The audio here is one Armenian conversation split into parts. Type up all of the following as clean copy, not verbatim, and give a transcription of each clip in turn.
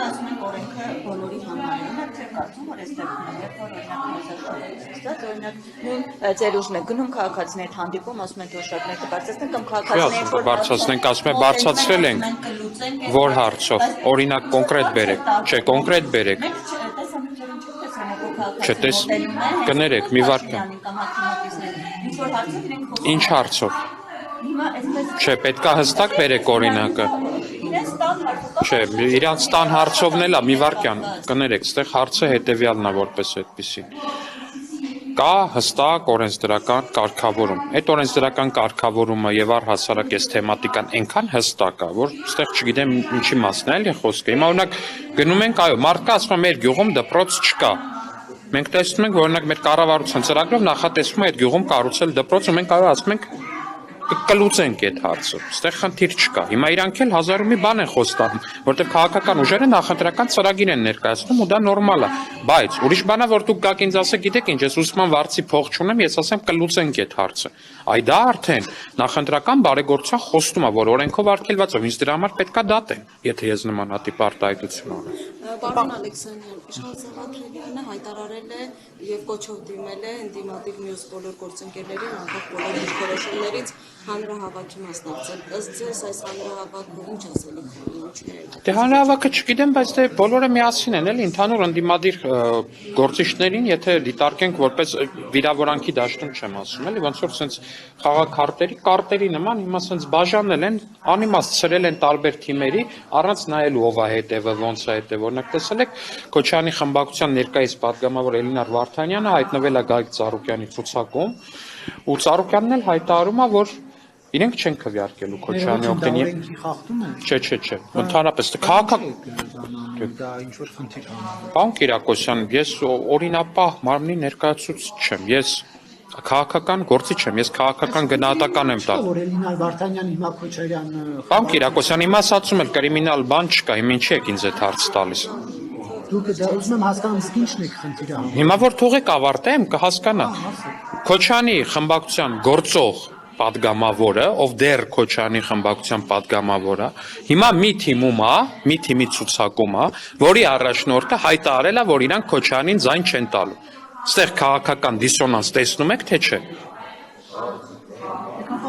ասում ենք օրենքը բոլորի համար է, չէ՞ կարծում, որ այստեղ երբ որ օրինակ ձեր ուժն է գնում քաղաքացիների հետ հանդիպում, ասում են դուրսակներ կբարձրացնենք կամ քաղաքացիների որ բարձրացնենք, ասում են բարձրացրել ենք, որ հարցով, օրինակ կոնկրետ բերեք, չէ, կոնկրետ բերեք։ Չտես, կներեք, մի վարքան։ Ինչ հարցով։ Չէ, պետք է հստակ բերեք օրինակը։ Չէ, իրանց տան հարցովն էլ է, մի վարքան, կներեք, ստեղ հարցը հետևյալն է որպես այդպիսին։ Կա հստակ օրենսդրական կարգավորում։ Այդ օրենսդրական կարգավորումը եւ առհասարակ այս թեմատիկան այնքան հստակ է, որ այստեղ չգիտեմ ինչի մասն է, էլի խոսքը։ Հիմա օրինակ գնում ենք, այո, մարդկա ասում է մեր գյուղում դպրոց չկա։ Մենք տեսնում ենք, որ օրինակ մեր կառավարության ծրագրով նախատեսվում է այդ գյուղում կառուցել դպրոց, ու մենք ասում ենք կլուծենք այդ հարցը։ Այստեղ խնդիր չկա։ Հիմա իրանք էլ հազար ու մի բան են խոստանում, որտեղ քաղաքական ուժերը նախընտրական ծրագիր են ներկայացնում ու դա նորմալ է։ Բայց ուրիշ բան է, որ դուք գաք ինձ ասեք, գիտեք ինչ, ես ուսման վարձի փող չունեմ, ես ասեմ կլուծենք այդ հարցը։ Այ դա արդեն նախընտրական բարեգործության խոստում է, որ օրենքով արգելված է, ինձ դրա համար պետքա դատեն, եթե ես նմանատիպ արտահայտություն ունեմ։ Պարոն Ալեքսանյան, իշխան Սաղաթելյանը հայտարարել է եւ կոչով դիմել է ընդդիմադիր մյուս բոլոր գործընկերներին անկախ բոլոր դիրքորոշումներից հանրահավաքի մասնակցել։ Ըստ ձեզ այս հանրահավաքը ինչ ասելիք ունի։ Դե հանրահավաքը չգիտեմ, բայց դե բոլորը միասին են, էլի ընդհանուր ընդդիմադիր գործիչներին, եթե դիտարկենք որպես վիրավորանքի դաշտում չեմ ասում, էլի ոնց որ sense խաղաքարտերի, կարտերի նման հիմա sense բաժանել են, անիմաստ ցրել են տարբեր թիմերի, առանց նայելու ով է հետևը, ոնց է հետևը։ Օրինակ տեսել եք Քոչարյանի խմբակցության ներկայիս պատգամավոր Էլինար Վարդանյանը հայտնվել է Գագիկ Ծառուկյանի ցուցակում, ու Ծառուկյանն էլ հայտարարում է, որ իրենք չեն քվեարկելու Քոչարյանի օգտին։ Չէ, ընդհանրապես դա ինչ որ խնդիր է։ Պարոն Կիրակոսյան, ես օրինապահ մարմնի ներկայացուցիչ չեմ, ես քաղաքական գործիչ եմ, ես քաղաքական գնահատական եմ տալու։ Որ Էլինար Վարդանյանը հիմա Քոչարյանը Պարոն Կիրակոսյան, հիմա ասացում եք կրիմինալ բան չկա, հիմա ինչի եք ինձ այդ հարց տալիս։ դուք դա ուզում եմ հասկանամ ինչն է խնդիրը։ Հիմա որ թողեք ավարտեմ, կհասկանա։ Քոչարյանի խմբակցության գործող պատգամավորը, ով դեռ Քոչարյանի խմբակցության պատգամավորը, հիմա մի թիմի ցուցակում է, որի առաջնորդը հայտարարել է, որ իրանք Քոչարյանին ձայն չեն տալու։ Այստեղ քաղաքական դիսոնանս տեսնում եք, թե չէ։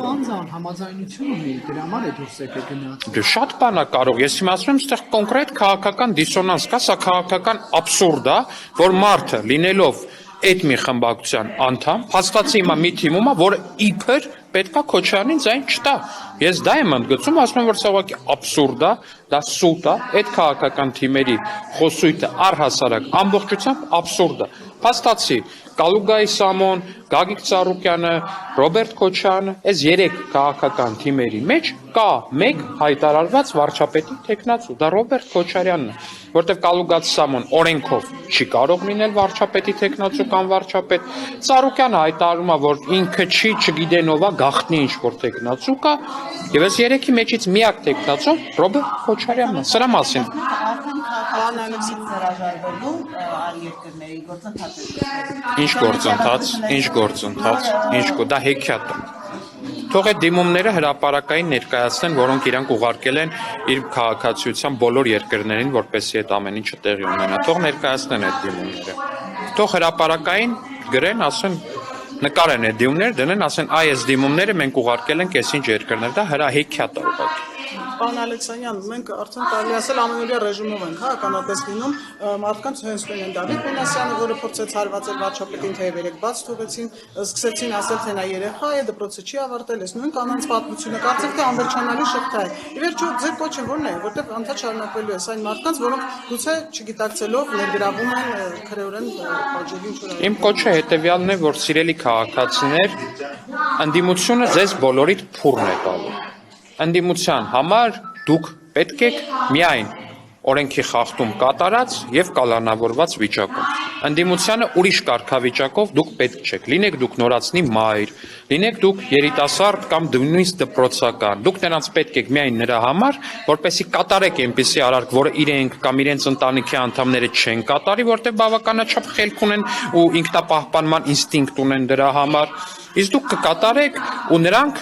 Անձան համաձայնություն ունի, դրա համար է դուրս եկել գնաց։ Դե շատ բան է կարող, ես հիմա ասում եմ, այստեղ կոնկրետ քաղաքական դիսոնանս կա, սա քաղաքական աբսուրդ է, որ մարդը լինելով այդ մի խմբակցության անդամ, հաստատի հիմա մի թիմում է, որը իբր պետքա Քոչարյանին ձայն չտա։ Ես դա եմ ընդգծում, ասում եմ, որ սա ուղղակի աբսուրդ է, դա սուտ է, այդ քաղաքական թիմերի խոսույթը առհասարակ ամբողջությամբ աբսուրդ է։ Փաստացի Կալուգայի Սամոն, Գագիկ Ծառուկյանը, Ռոբերտ Քոչարյանը, այս երեք քաղաքական թիմերի մեջ կա մեկ հայտարարված վարչապետի տեխնացու, դա Ռոբերտ Քոչարյանն է, որտեղ Կալուգայի Սամոն օրենքով չի կարող լինել վարչապետի տեխնացու կամ վարչապետ, Ծառուկյանը հայտարարում է, որ ինքը չի, չգիտեն ով է, գաղտնի ինչ որ տեխնացու կա, եւ այս երեքի մեջից միակ տեխնացուն Ռոբերտ Քոչարյանն է, սրա մասին։ Ինչ գործընթաց, դա հեքիաթ է։ Թող այդ դիմումները հրապարակային ներկայացնեն, որոնք իրանք ուղարկել են իր քաղաքացիության բոլոր երկրներին, որպեսզի այդ ամեն ինչը տեղի ունենա։ Թող ներկայացնեն այդ դիմումները։ Թող հրապարակային գրեն, ասեն, նկարեն այդ դիմումները, դնեն, ասեն, այ այս դիմումները մենք ուղարկել ենք այսինչ երկրներ, դա հրահեքիաթ է ուղղակի։ Պարոն Ալեքսանյան, մենք արդեն կարելի ասել ամենօրյա ռեժիմով ենք, ականատես լինում մարդկանց հենց նույն են Դավիթ Մինասյանը, որը փորձեց հարվածել վարչապետին, թեև երեք բաց թողեցին, սկսեցին ասել, թե նա երեխա է, դպրոցը չի ավարտել, այս նույն կանանց պատմությունը, կարծեք թե անվերջանալի շղթա է։ Ի վերջո ձեր կոչը որն է, որտեղ անդադ շարունակվելու է այն մարդկանց, որոնք գուցե չգիտակցելով ներգրավում են քրեորեն բաժելի ինչ-որ։ Իմ կոչը հետևյալն է, որ սիրելի քաղաքացիներ, ընդդիմությունը ձեզ բոլորիդ փուրն է տալու։ Ընդդիմության համար դուք պետք եք միայն օրենքի խախտում կատարած եւ կալանավորված վիճակում։ Ընդդիմությանը ուրիշ կարգավիճակով դուք պետք չեք։ Լինեք դուք նորածնի մայր, լինեք դուք երիտասարդ կամ նույնիսկ դպրոցական։ Դուք նրանց պետք եք միայն նրա համար, որպեսզի կատարեք այնպիսի արարք, որը իրենք կամ իրենց ընտանիքի անդամները չեն կատարի, որտեղ բավականաչափ խելք ունեն ու ինքնապահպանման ինստինկտ ունեն դրա համար։ Իսկ դուք կկատարեք ու նրանք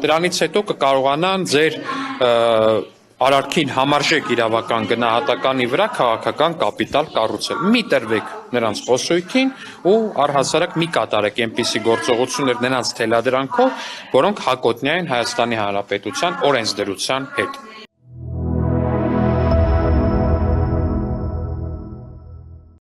դրանից հետո կկարողանան ձեր արարքին համարժեք իրավական գնահատականի վրա քաղաքական կապիտալ կառուցել։ Մի տրվեք նրանց խոսույթին ու առհասարակ մի կատարեք այնպիսի գործողություններ նրանց թելադրանքով, որոնք հակոտնյա են Հայաստանի Հանրապետության օրենսդրության հետ։